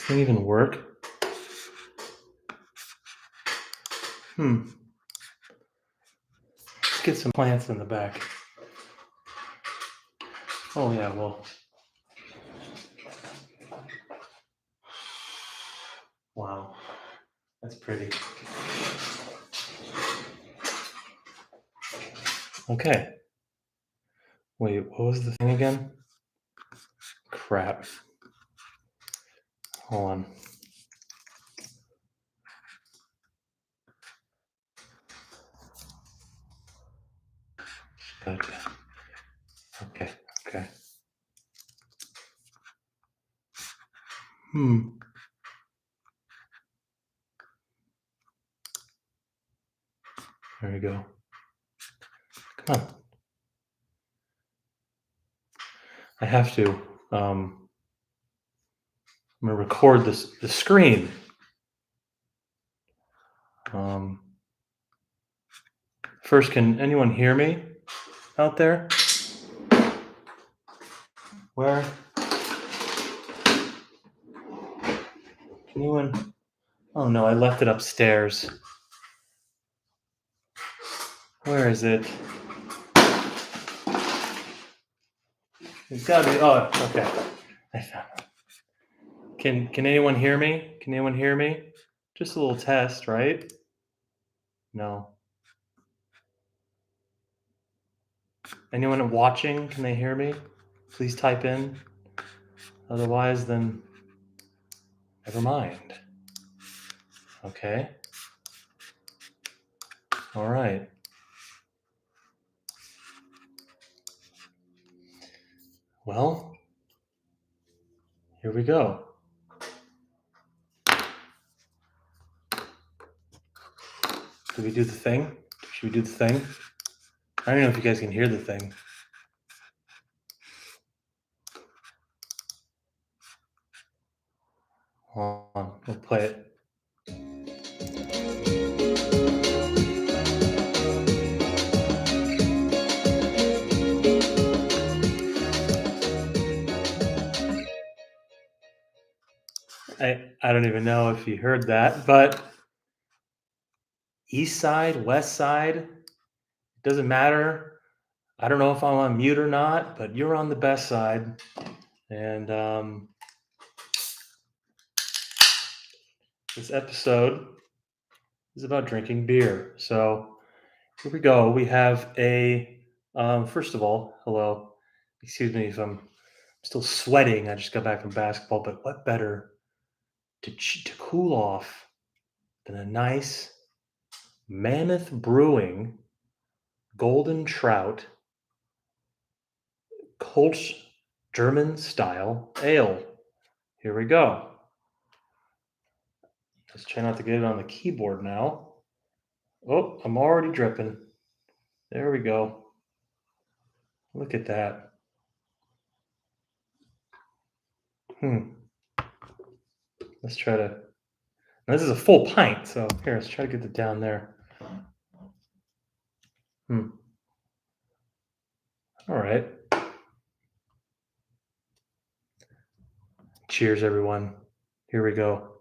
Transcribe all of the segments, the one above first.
thing even work? Let's get some plants in the back. Oh yeah, well. Wow. That's pretty. Okay. Wait, what was the thing again? Crap. Hold on. Gotcha. Okay. There we go. Come on. I have to. I'm gonna record the screen. First, can anyone hear me out there? Where? Can anyone? Oh no, I left it upstairs. Where is it? It's gotta be. Oh, okay. I found it. Can anyone hear me? Can anyone hear me? Just a little test, right? No. Anyone watching? Can they hear me? Please type in. Otherwise, then never mind. Okay. All right. Well, here we go. Do we do the thing? Should we do the thing? I don't know if you guys can hear the thing. Hold on, we'll play it. I don't even know if you heard that, but east side, west side, doesn't matter. I don't know if I'm on mute or not, but you're on the best side. And this episode is about drinking beer. So here we go. We have first of all, hello. Excuse me if I'm still sweating. I just got back from basketball, but what better to cool off than a nice Mammoth Brewing Golden Trout Kolsch German style ale. Here we go. Let's try not to get it on the keyboard now. Oh, I'm already dripping. There we go. Look at that. Let's try to. Now this is a full pint, so here, let's try to get it down there. All right. Cheers, everyone. Here we go.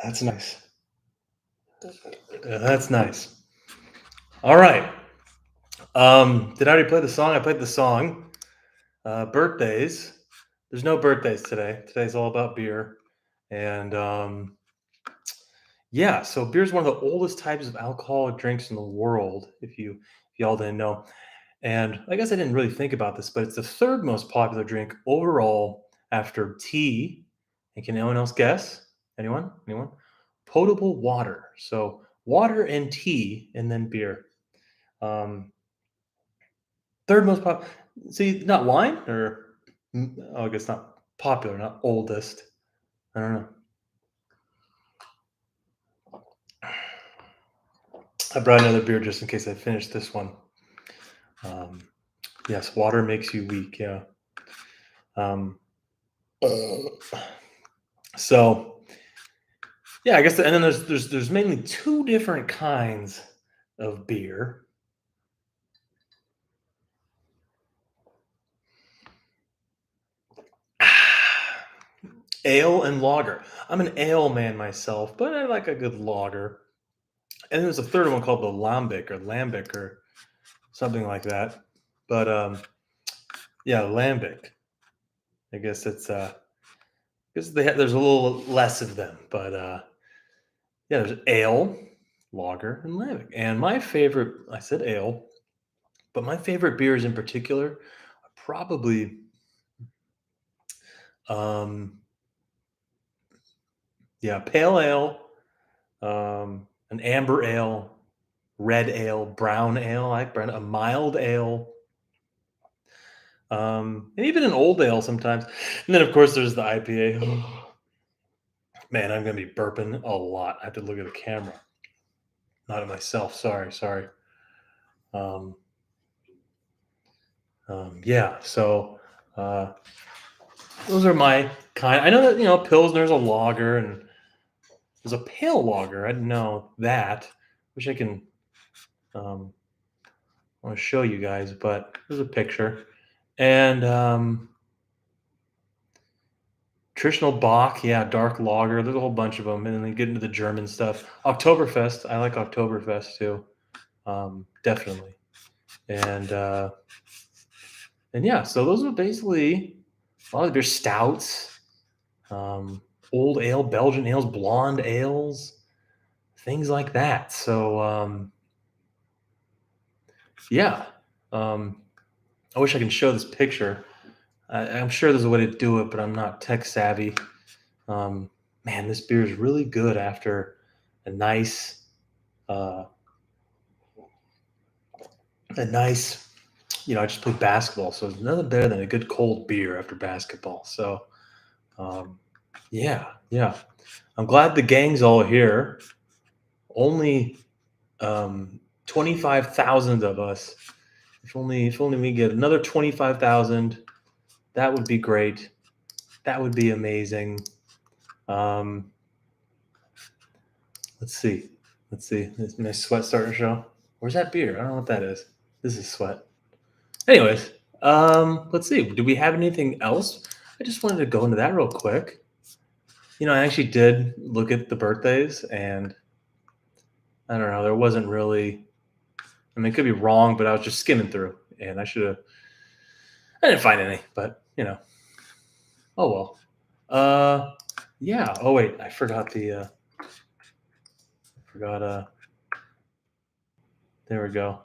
That's nice. That's nice. All right. Did I already play the song? I played the song. Birthdays. There's no birthdays today. Today's all about beer. And yeah, so beer is one of the oldest types of alcoholic drinks in the world, if y'all didn't know. And I guess I didn't really think about this, but it's the third most popular drink overall after tea. And can anyone else guess? Anyone? Potable water. So water and tea, and then beer. Third most popular. See, not wine or I guess not popular, not oldest. I don't know. I brought another beer just in case I finished this one. Yes, water makes you weak. Yeah. So Yeah, I guess, and then there's mainly two different kinds of beer. Ale and lager. I'm an ale man myself, but I like a good lager. And there's a third one called the lambic or something like that. But yeah, lambic. I guess it's because there's a little less of them, but yeah, there's ale, lager, and lambic. And my favorite, I said ale, but my favorite beers in particular are probably um, yeah, pale ale, an amber ale, red ale, brown ale, I like brown, a mild ale, and even an old ale sometimes. And then of course there's the IPA. Man, I'm gonna be burping a lot. I have to look at the camera, not at myself. Sorry. Um, yeah. So uh, those are my kind. I know that Pilsner's a lager and there's a pale lager. I didn't know that. Wish I can. Um, want to show you guys, but there's a picture. And traditional Bach, yeah, dark lager. There's a whole bunch of them, and then they get into the German stuff. Oktoberfest, I like Oktoberfest too, definitely. And yeah, so those are basically a lot of their stouts, um, old ale, Belgian ales, blonde ales, things like that. So yeah, um, I wish I can show this picture. I'm sure there's a way to do it, but I'm not tech savvy. Um, Man, this beer is really good after a nice, uh, a nice. I just played basketball, so there's nothing better than a good cold beer after basketball. So, um, yeah. I'm glad the gang's all here. Only 25,000 of us. If only we get another 25,000, that would be great. That would be amazing. Um, let's see. Let's see. Is my sweat starting to show? Where's that beer? I don't know what that is. This is sweat. Anyways, let's see. Do we have anything else? I just wanted to go into that real quick. I actually did look at the birthdays, and I don't know. There wasn't really. I mean, it could be wrong, but I was just skimming through, and I should have. I didn't find any, but oh well. Yeah. Oh wait, I forgot the. Forgot. There we go.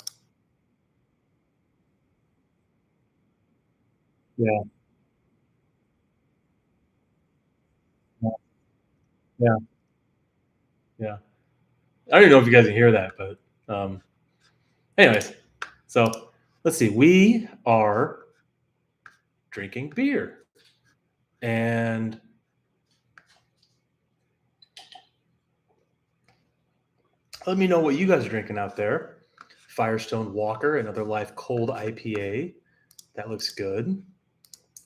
Yeah. Yeah. Yeah. I don't even know if you guys can hear that, but anyways. So let's see. We are drinking beer, and let me know what you guys are drinking out there. Firestone Walker, another Life Cold IPA. That looks good.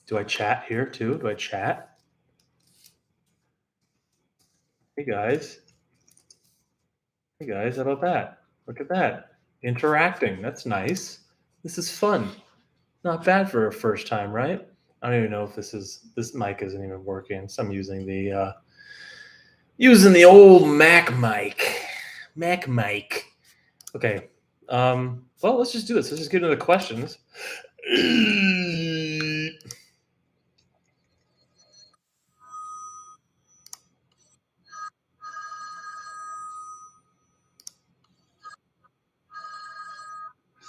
Do I chat here too? Do I chat? Hey guys. Hey guys, how about that? Look at that. Interacting. That's nice. This is fun. Not bad for a first time, right? I don't even know if this mic isn't even working. So I'm using the old Mac mic. Mac mic. Okay. Well, let's just do this. Let's just get into the questions.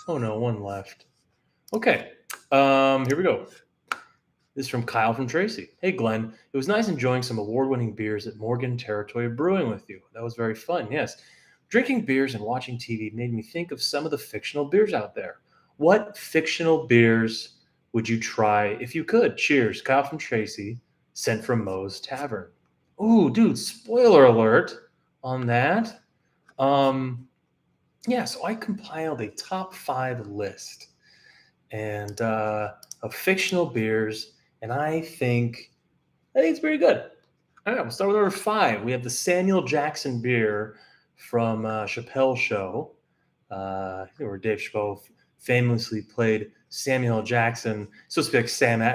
Oh no, one left. Okay. Here we go. This is from Kyle from Tracy. Hey Glenn, it was nice enjoying some award-winning beers at Morgan Territory Brewing with you. That was very fun. Yes. Drinking beers and watching TV made me think of some of the fictional beers out there. What fictional beers would you try if you could? Cheers, Kyle from Tracy, sent from Moe's Tavern. Ooh, dude, spoiler alert on that. Um, yeah, so I compiled a top 5 list and of fictional beers, and I think it's pretty good. All right, we'll start with number five. We have the Samuel Jackson beer from Chappelle's show, where Dave Chappelle famously played Samuel Jackson. It's supposed to be like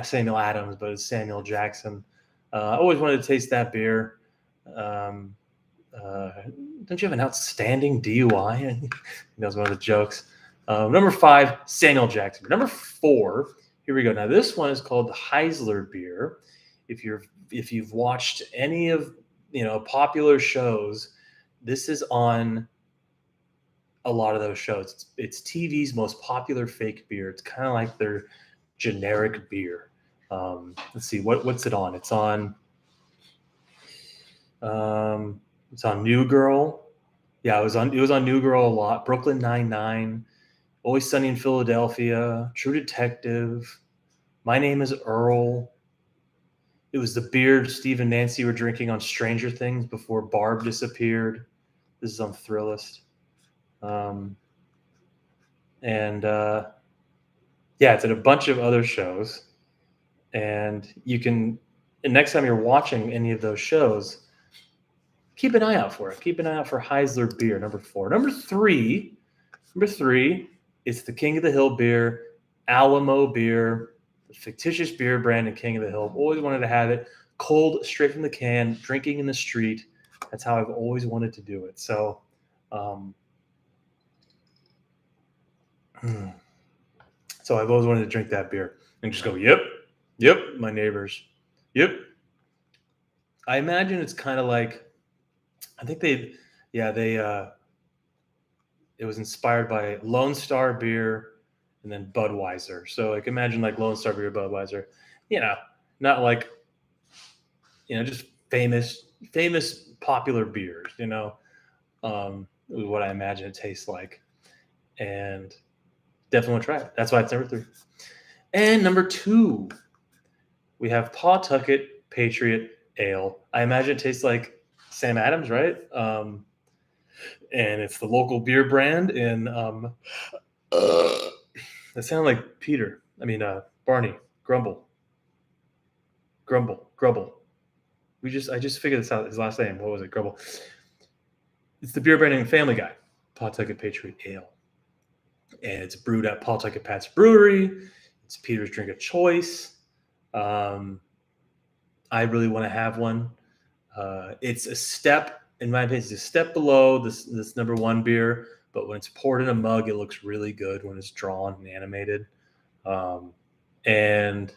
Samuel Adams, but it's Samuel Jackson. I always wanted to taste that beer. Um, uh, don't you have an outstanding DUI? That was one of the jokes. Number five, Samuel Jackson. Number four, here we go. Now this one is called the Heisler beer. If you're if you've watched any of popular shows, this is on a lot of those shows. It's TV's most popular fake beer. It's kind of like their generic beer. Let's see what's it on. It's on New Girl. Yeah, it was on New Girl a lot. Brooklyn Nine-Nine, Always Sunny in Philadelphia, True Detective, My Name is Earl. It was the beer Steve and Nancy were drinking on Stranger Things before Barb disappeared. This is on Thrillist. Um, and yeah, it's in a bunch of other shows. And and next time you're watching any of those shows, keep an eye out for it. Keep an eye out for Heisler beer, number four. Number three, it's the King of the Hill beer, Alamo beer, the fictitious beer brand and King of the Hill. I've always wanted to have it cold, straight from the can, drinking in the street. That's how I've always wanted to do it. So, um, so I've always wanted to drink that beer and just go, yep, yep, my neighbors, yep. I imagine it's kind of like, I think it was inspired by Lone Star beer and then Budweiser. So like imagine like Lone Star beer, Budweiser, you know, not like just famous popular beers. Is what I imagine it tastes like, and definitely want to try it. That's why it's number three. And number two, we have Pawtucket Patriot Ale. I imagine it tastes like Sam Adams, right? And it's the local beer brand in that sound like Peter. I mean, Barney. Grumble. I just figured this out. His last name. What was it? Grumble. It's the beer brand in Family Guy. Pawtucket Patriot Ale, and it's brewed at Pawtucket Pat's Brewery. It's Peter's drink of choice. I really want to have one. It's a step, in my opinion, it's a step below this number one beer. But when it's poured in a mug, it looks really good when it's drawn and animated. And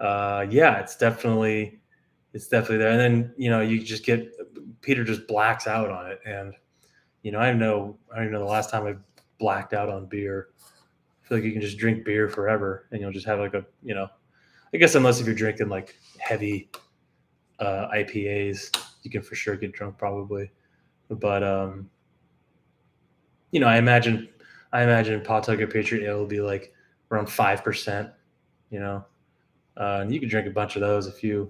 yeah, it's definitely there. And then you just get Peter just blacks out on it, and I don't even know the last time I blacked out on beer. I feel like you can just drink beer forever, and you'll just have like I guess unless if you're drinking like heavy IPAs, you can for sure get drunk probably. But I imagine Pawtucket Patriot Ale will be like around 5%. You know, and you can drink a bunch of those if you're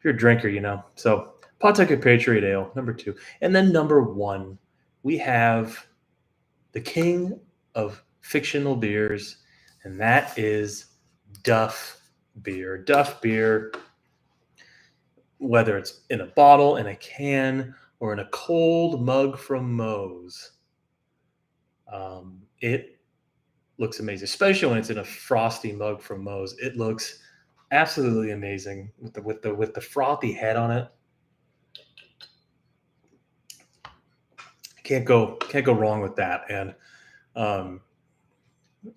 a drinker. So Pawtucket Patriot Ale, number two, and then number one, we have the king of fictional beers, and that is Duff beer. Duff beer, whether it's in a bottle, in a can, or in a cold mug from Moe's, it looks amazing, especially when it's in a frosty mug from Moe's. It looks absolutely amazing with the frothy head on it. Can't go wrong with that. And um,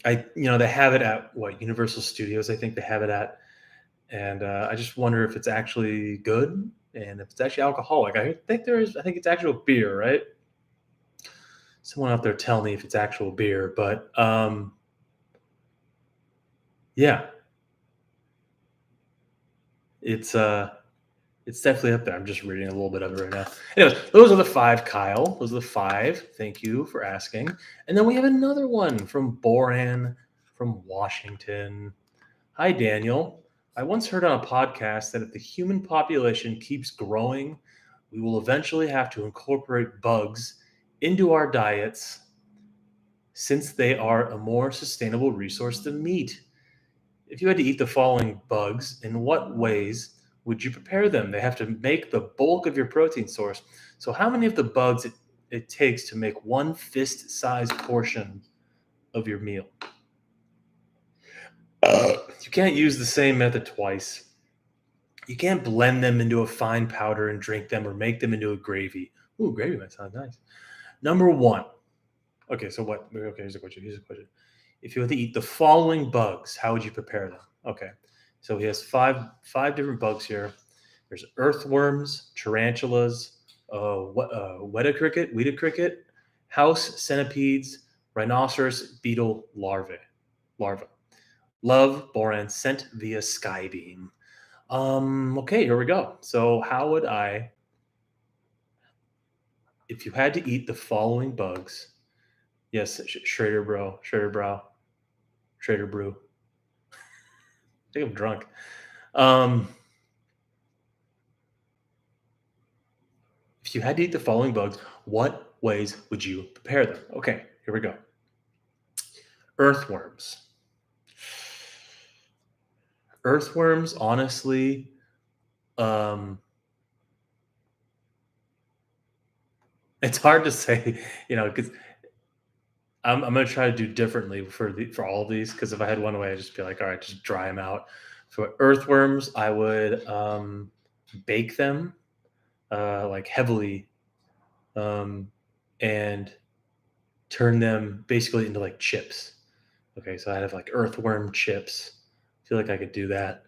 they have it at what Universal Studios. I think they have it at, and I just wonder if it's actually good and if it's actually alcoholic. I think there is. I think it's actual beer, right? Someone out there tell me if it's actual beer, but yeah, it's it's definitely up there. I'm just reading a little bit of it right now. Anyways, those are the five, Kyle. Those are the five. Thank you for asking. And then we have another one from Boran from Washington. Hi, Daniel. I once heard on a podcast that if the human population keeps growing, we will eventually have to incorporate bugs into our diets since they are a more sustainable resource than meat. If you had to eat the following bugs, in what ways would you prepare them? They have to make the bulk of your protein source. So, how many of the bugs it takes to make one fist sized portion of your meal? You can't use the same method twice. You can't blend them into a fine powder and drink them or make them into a gravy. Ooh, gravy might sound nice. Number one. Okay, so what? Okay, here's a question. Here's a question. If you had to eat the following bugs, how would you prepare them? Okay, so he has five different bugs here. There's earthworms, tarantulas, weta cricket, house centipedes, rhinoceros beetle larva. Love, boron, sent via skybeam. Okay, here we go. So, how would I, if you had to eat the following bugs? Yes, Schrader Brow, Schrader Brew. I think I'm drunk. Um, if you had to eat the following bugs, what ways would you prepare them? Okay, here we go. Earthworms. Earthworms, honestly, um, it's hard to say, because I'm gonna try to do differently for all of these. Because if I had one way, I'd just be like, all right, just dry them out. For earthworms, I would bake them like heavily, um, and turn them basically into like chips. Okay, so I have like earthworm chips. I feel like I could do that.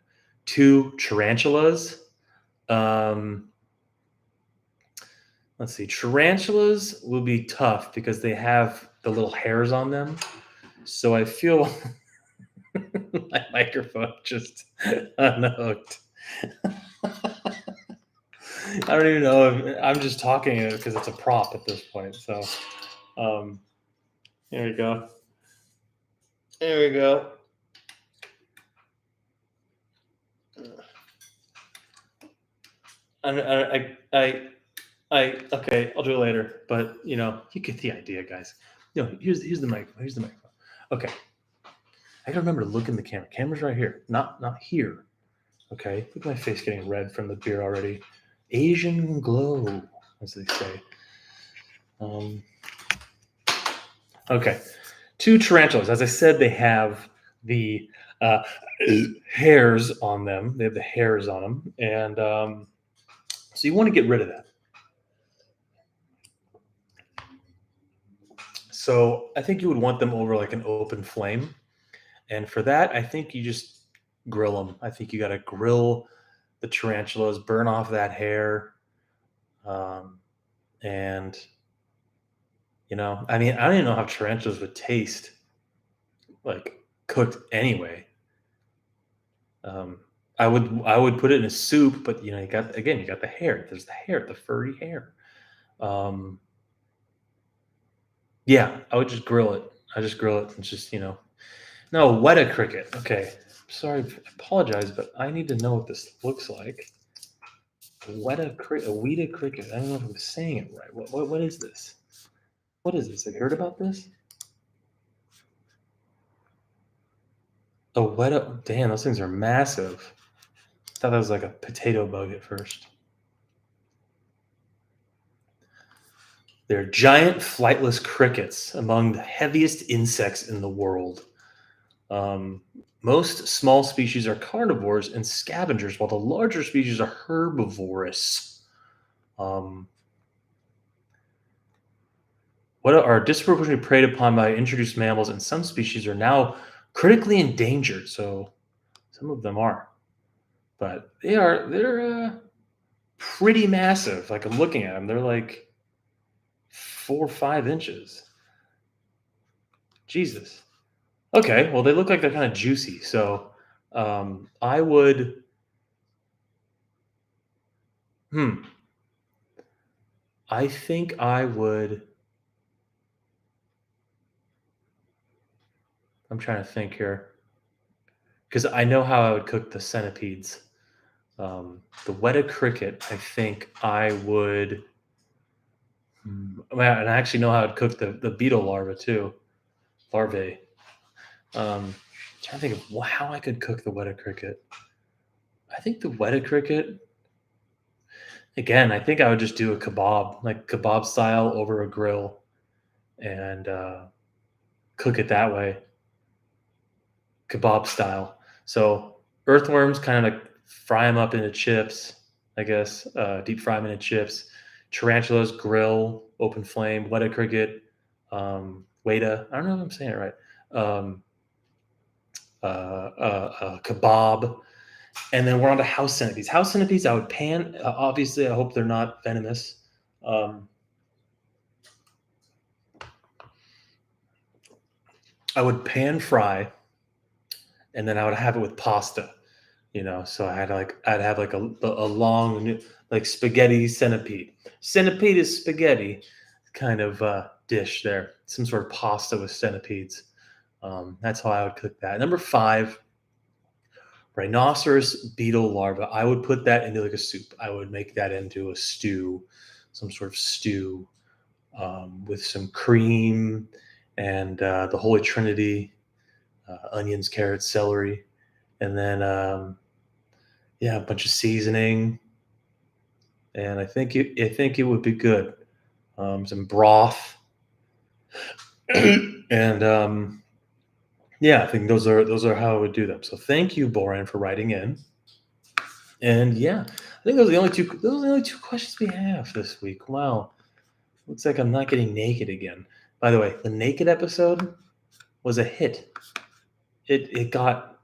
Two tarantulas. Um, let's see. Tarantulas will be tough because they have the little hairs on them. So I feel my microphone just unhooked. I don't even know if I'm just talking because it's a prop at this point. So um, here we go. There we go. Okay, I'll do it later. But you get the idea, guys. Here's the microphone. Here's the microphone. Okay, I gotta remember to look in the camera. Camera's right here, not here. Okay, look at my face getting red from the beer already. Asian glow, as they say. Um, okay, two tarantulas. As I said, they have the uh, hairs on them. They have the hairs on them, and so you want to get rid of that. So I think you would want them over like an open flame. And for that, I think you just grill them. I think you got to grill the tarantulas, burn off that hair. Um, and, I mean, I don't even know how tarantulas would taste like cooked anyway. Um, I would put it in a soup, but you got the hair. There's the hair, the furry hair. Um, yeah, I would just grill it. I just grill it and just no, weta cricket. Okay. Sorry, apologize, but I need to know what this looks like. Weta cricket. I don't know if I'm saying it right. What is this? What is this? Have you heard about this? A weta. Damn, those things are massive. I thought that was like a potato bug at first. They're giant flightless crickets, among the heaviest insects in the world. Um, most small species are carnivores and scavengers, while the larger species are herbivorous. Um, what are disproportionately preyed upon by introduced mammals, and some species are now critically endangered. So some of them are, but they're pretty massive. Like I'm looking at them, they're like 4 or 5 inches. Jesus. Okay, well they look like they're kind of juicy. So I would. Hmm. I think I would. I'm trying to think here because I know how I would cook the centipedes. The weta cricket, I think I would. And I actually know how to cook the beetle larva too. Larvae. Trying to think of how I could cook the weta cricket. I think the Weta cricket. Again, I think I would just do a kebab, like kebab style over a grill, and cook it that way, kebab style. So earthworms, kind of like fry them up into chips, I guess, deep fry them into chips. Tarantulas, grill, open flame. Weta cricket, Weta. I don't know if I'm saying it right. Um, Kebab, and then we're on to house centipedes. House centipedes, I would pan. Obviously, I hope they're not venomous. Um, I would pan fry, and then I would have it with pasta. So I'd have like a long like spaghetti centipede. Centipede is spaghetti kind of dish there. Some sort of pasta with centipedes. That's how I would cook that. Number five, rhinoceros beetle larva. I would put that into like a soup. I would make that into a stew, some sort of stew with some cream and the Holy Trinity, onions, carrots, celery, and then yeah, a bunch of seasoning. And I think it would be good. Some broth, and yeah, I think those are how I would do them. So thank you, Boran, for writing in. And yeah, I think those are the only two questions we have this week. Wow, looks like I'm not getting naked again. By the way, the naked episode was a hit. It got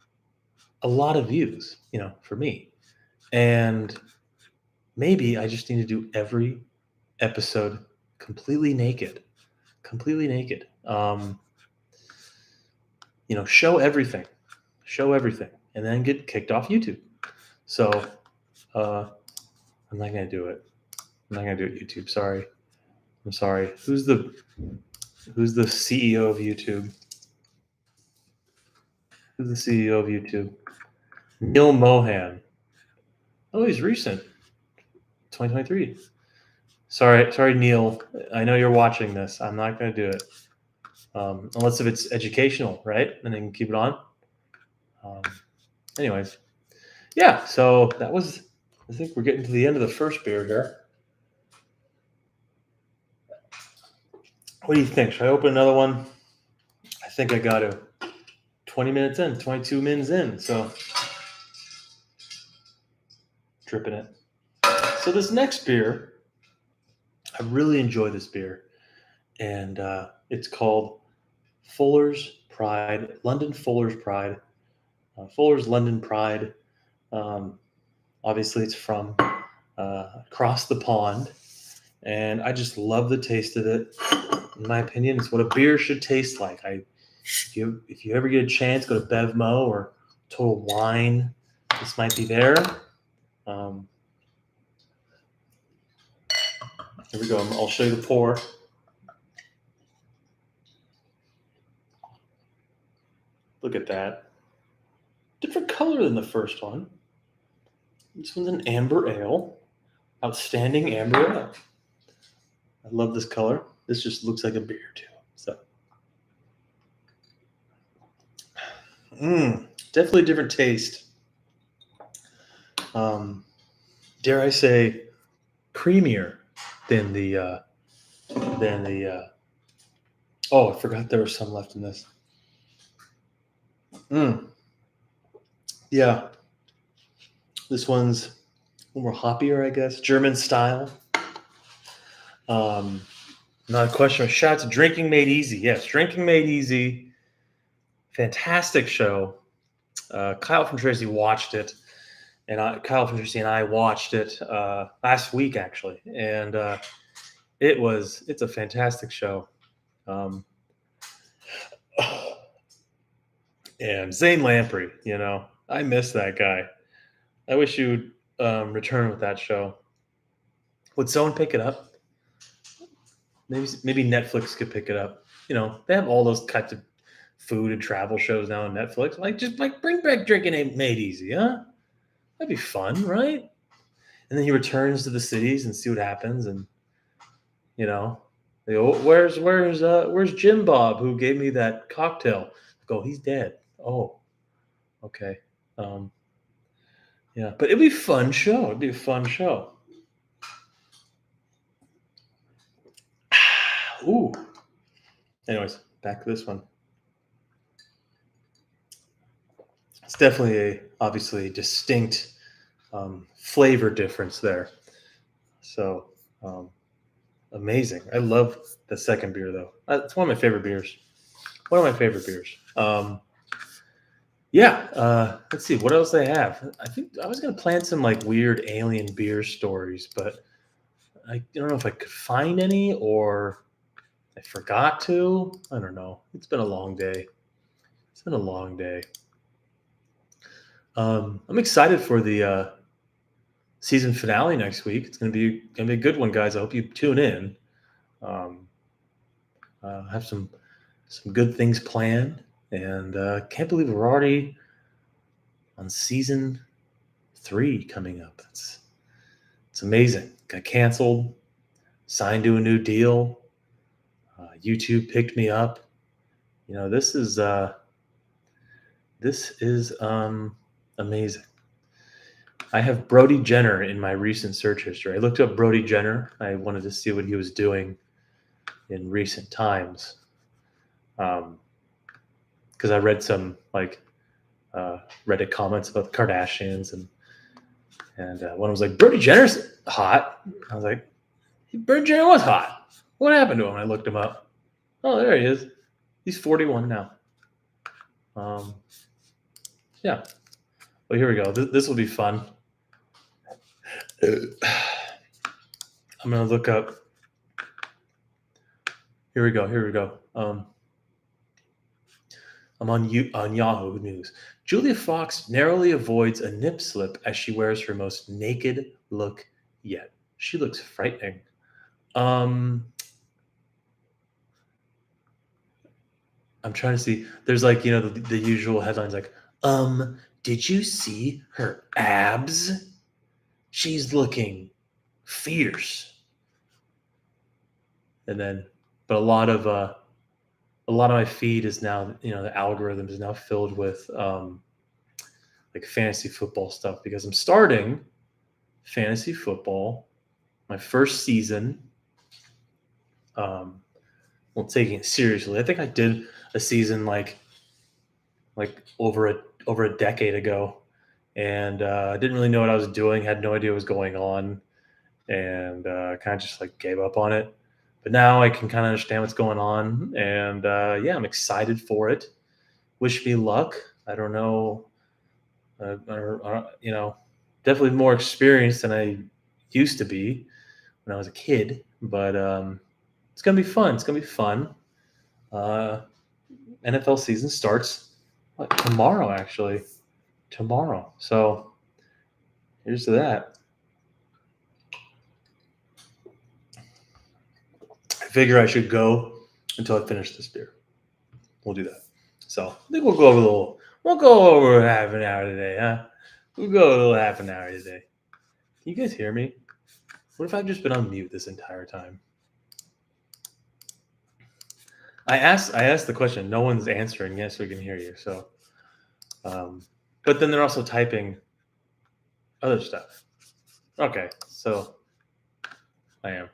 a lot of views, for me. And maybe I just need to do every episode completely naked, completely naked. Show everything, and then get kicked off YouTube. So uh, I'm not gonna do it. I'm not gonna do it. YouTube. Sorry. I'm sorry. Who's the CEO of YouTube? Who's the CEO of YouTube? Neil Mohan. Oh, he's recent. 2023. Sorry, Neil. I know you're watching this. I'm not gonna do it. Unless if it's educational, right? And then keep it on. Um, anyways, yeah. So that was. I think we're getting to the end of the first beer here. What do you think? Should I open another one? I think I got to. 20 minutes in, 22 minutes in. So dripping it. So this next beer, I really enjoy this beer, and it's called Fuller's Pride, London Fuller's Pride, Fuller's London Pride. Um, Obviously, it's from across the pond, and I just love the taste of it. In my opinion, it's what a beer should taste like. If you ever get a chance, go to Bevmo or Total Wine. This might be there. Um, Here we go. I'll show you the pour. Look at that. Different color than the first one. This one's an amber ale. Outstanding amber ale. I love this color. This just looks like a beer too. So, definitely a different taste. Dare I say, creamier than the. Oh, I forgot there was some left in this. Yeah, this one's a little more hoppier, I guess. German style. Not a question. Shout out to Drinking Made Easy. Yes, Drinking Made Easy. Fantastic show. Kyle from Tracy watched it, and Kyle from Tracy and I watched it last week actually, and it's a fantastic show. Um, and Zane Lamprey, I miss that guy. I wish you'd return with that show. Would someone pick it up? Maybe Netflix could pick it up. They have all those types of food and travel shows now on Netflix. Just bring back Drinking Made Easy, huh? That'd be fun, right? And then he returns to the cities and see what happens. And they go, where's Jim Bob who gave me that cocktail? I go, he's dead. Oh, okay. Yeah, but it'd be a fun show. It'd be a fun show. Ooh. Anyways, back to this one. It's definitely a obviously distinct flavor difference there. So um, amazing. I love the second beer though. It's one of my favorite beers. One of my favorite beers. Yeah. Let's see what else they have. I think I was gonna plan some like weird alien beer stories, but I don't know if I could find any or I forgot to. I don't know. It's been a long day. It's been a long day. I'm excited for the season finale next week. It's gonna be a good one, guys. I hope you tune in. Um, have some good things planned, and can't believe we're already on season 3 coming up. It's amazing. Got canceled, signed to a new deal. YouTube picked me up. You know, this is amazing. I have Brody Jenner in my recent search history. I looked up Brody Jenner. I wanted to see what he was doing in recent times. Because I read some like Reddit comments about the Kardashians, and one was like, Brody Jenner's hot. I was like, Brody Jenner was hot. What happened to him? I looked him up. Oh, there he is. He's 41 now. Um, yeah. Well, here we go. This will be fun. I'm gonna look up. Here we go. Here we go. I'm on Yahoo News. Julia Fox narrowly avoids a nip slip as she wears her most naked look yet. She looks frightening. Um, I'm trying to see. There's like the usual headlines like, did you see her abs? She's looking fierce. And then, but a lot of my feed is now the algorithm is now filled with like fantasy football stuff because I'm starting fantasy football, my first season. Um, well, taking it seriously. I think I did a season like over a decade ago, and I didn't really know what I was doing. Had no idea what was going on, and kind of just like gave up on it. But now I can kind of understand what's going on, and yeah, I'm excited for it. Wish me luck. I don't know, definitely more experienced than I used to be when I was a kid, but it's gonna be fun. It's gonna be fun. Uh, NFL season starts tomorrow, actually. Tomorrow. So here's to that. I figure I should go until I finish this beer. We'll do that. So I think we'll go over a little. We'll go over half an hour today, huh? We'll go a little half an hour today. Can you guys hear me? What if I've just been on mute this entire time? I asked the question. No one's answering. Yes, we can hear you. So, but then they're also typing other stuff. Okay, so I am.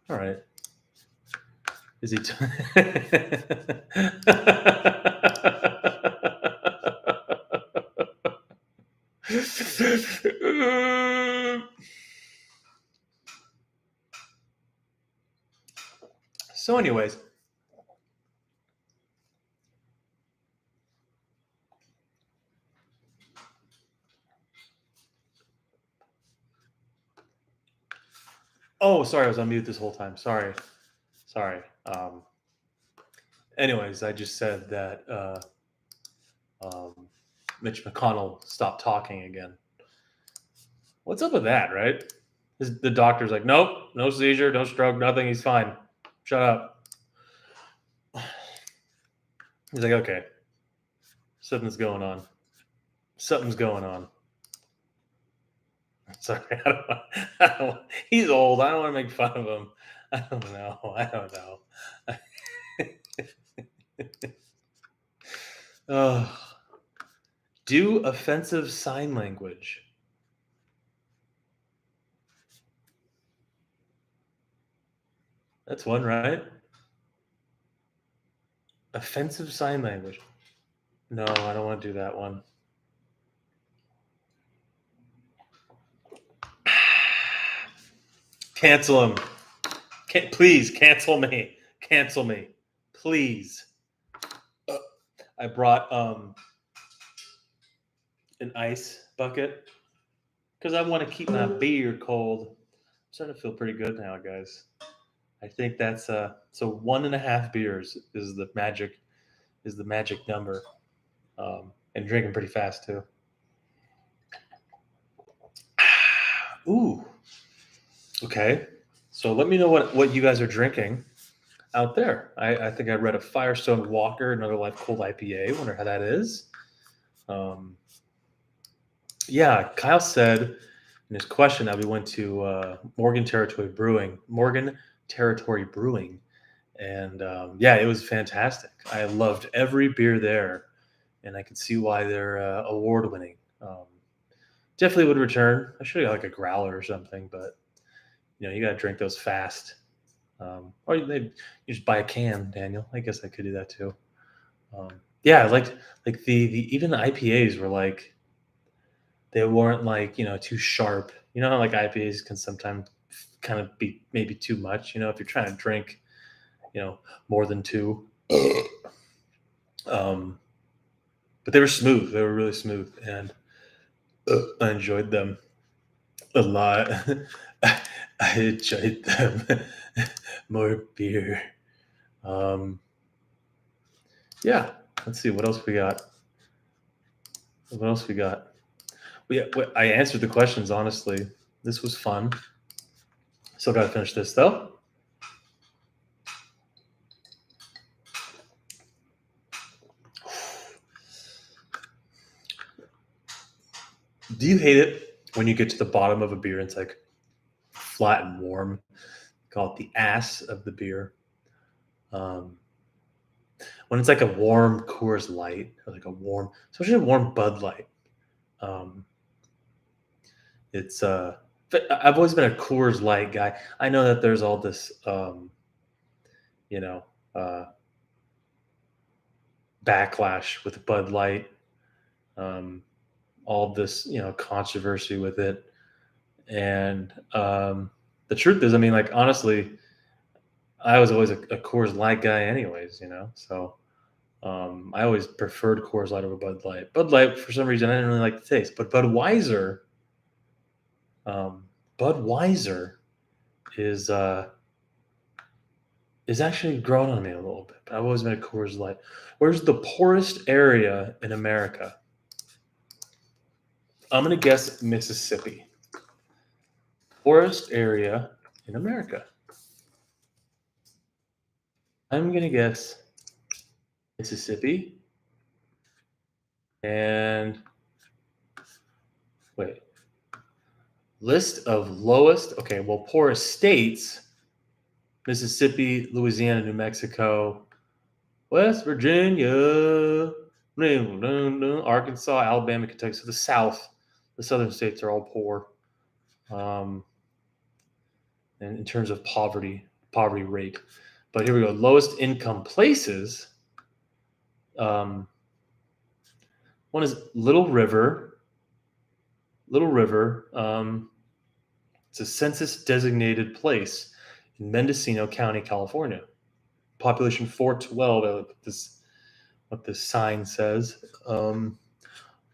All right. Is he? So, anyways, oh, sorry, I was on mute this whole time. Sorry. Anyways, I just said that um, Mitch McConnell stopped talking again. What's up with that, right? The doctor's like, nope, no seizure, no stroke, nothing. He's fine. Shut up. He's like, okay, something's going on. Something's going on. Sorry, he's old. I don't want to make fun of him. I don't know. I don't know. Oh, Do offensive sign language. That's one, right? Offensive sign language. No, I don't want to do that one. Cancel him. Please cancel me. Cancel me. Please. I brought an ice bucket because I want to keep my beer cold. I'm starting to feel pretty good now, guys. I think that's so 1.5 beers is the magic number, and drinking pretty fast too. Ooh, okay. So let me know what you guys are drinking out there. I think I read a Firestone Walker, Another Life Cold IPA. Wonder how that is. Um, yeah, Kyle said in his question that we went to Morgan Territory Brewing, and yeah, it was fantastic. I loved every beer there, and I can see why they're award winning. Definitely would return. I should have got like a growler or something, but you got to drink those fast. Or you just buy a can, Daniel. I guess I could do that too. Um, yeah, like the even the IPAs were like they weren't like too sharp. You know how like IPAs can sometimes kind of be maybe too much. If you're trying to drink more than two. um, but they were smooth. They were really smooth, and I enjoyed them a lot. I enjoyed them. More beer. Um, yeah. Let's see what else we got. What else we got? I answered the questions honestly. This was fun. Still got to finish this though. Do you hate it when you get to the bottom of a beer and it's like flat and warm? Call it the ass of the beer. Um, when it's like a warm Coors Light or like a warm, especially a warm Bud Light. Um, it's but I've always been a Coors Light guy. I know that there's all this, you know, uh, backlash with Bud Light. Um, all this, controversy with it, and the truth is, I mean, like honestly, I was always a Coors Light guy, anyways. So I always preferred Coors Light over Bud Light. Bud Light, for some reason, I didn't really like the taste, but um, Budweiser is is actually growing on me a little bit. But I've always been a Coors Light. Where's the poorest area in America? I'm gonna guess Mississippi. Poorest area in America. I'm gonna guess Mississippi. And wait, list of lowest. Okay, well, poorest states: Mississippi, Louisiana, New Mexico, West Virginia, Arkansas, Alabama, Kentucky. So the South, the southern states are all poor. Um, and in terms of poverty rate. But here we go. Lowest income places. Um, one is Little River. Little River. It's a census designated place in Mendocino County, California. Population 412. What this sign says.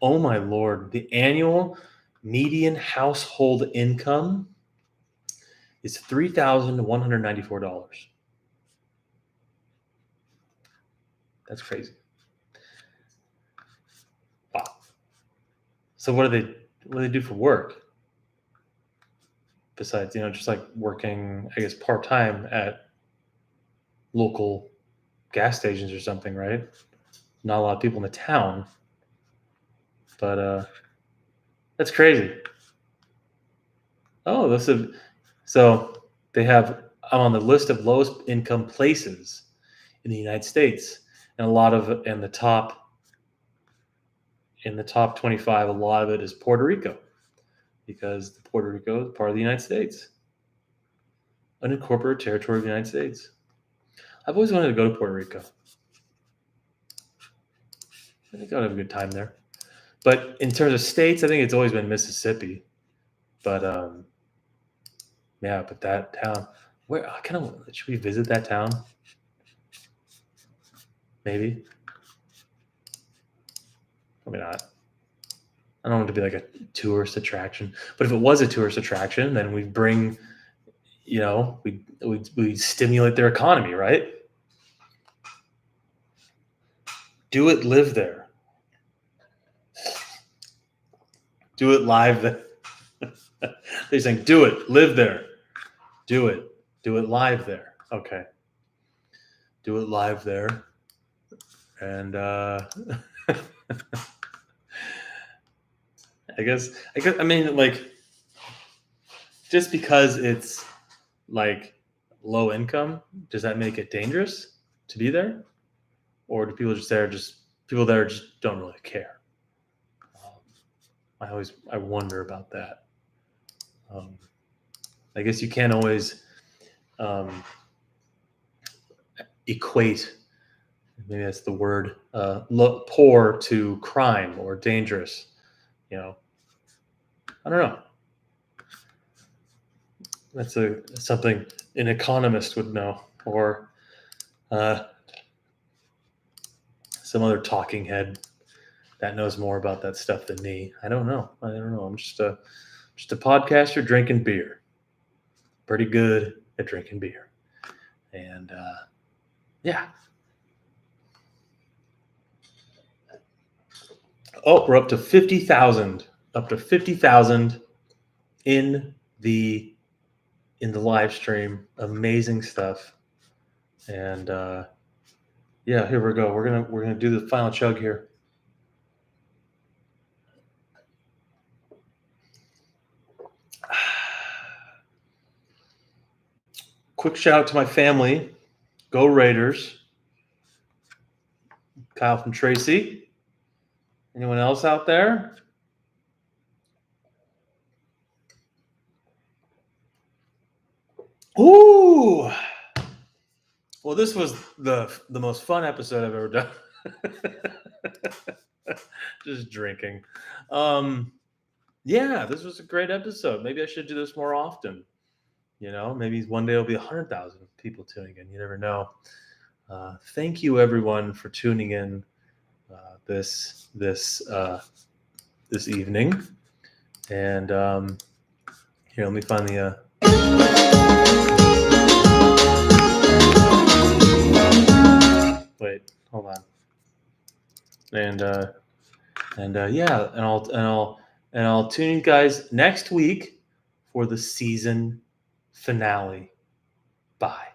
Oh my lord! The annual median household income is $3,194. That's crazy. Wow. So what do they do for work? Besides, just like working, I guess, part time at local gas stations or something, right? Not a lot of people in the town, but that's crazy. Oh, so they have. I'm on the list of lowest income places in the United States, and the top in the top 25, a lot of it is Puerto Rico, because Puerto Rico is part of the United States, unincorporated territory of the United States. I've always wanted to go to Puerto Rico. I think I'd have a good time there. But in terms of states, I think it's always been Mississippi. But yeah, but that town, where I kind of should we visit that town? Maybe. Probably not. I don't want it to be like a tourist attraction. But if it was a tourist attraction, then we'd bring, we stimulate their economy, right? Do it, live there. Do it live there. They're saying, do it, live there. Do it live there. Okay. Do it live there. And I mean, like, just because it's like low income, does that make it dangerous to be there? Or do people there just don't really care? I wonder about that. I guess you can't always equate, maybe that's the word, poor to crime or dangerous. I don't know. That's something an economist would know, or some other talking head that knows more about that stuff than me. I don't know. I'm just a podcaster drinking beer. Pretty good at drinking beer. And yeah. Oh, we're up to 50,000. Up to 50,000 in the live stream. Amazing stuff. And yeah, here we go. We're gonna do the final chug here. Quick shout out to my family. Go Raiders. Kyle from Tracy. Anyone else out there? Ooh. Well, this was the most fun episode I've ever done. Just drinking. Yeah, this was a great episode. Maybe I should do this more often. Maybe one day it'll be 100,000 people tuning in. You never know. Thank you, everyone, for tuning in this evening. And here, let me find the. Wait, hold on. And yeah, and I'll tune you guys next week for the season finale. Bye.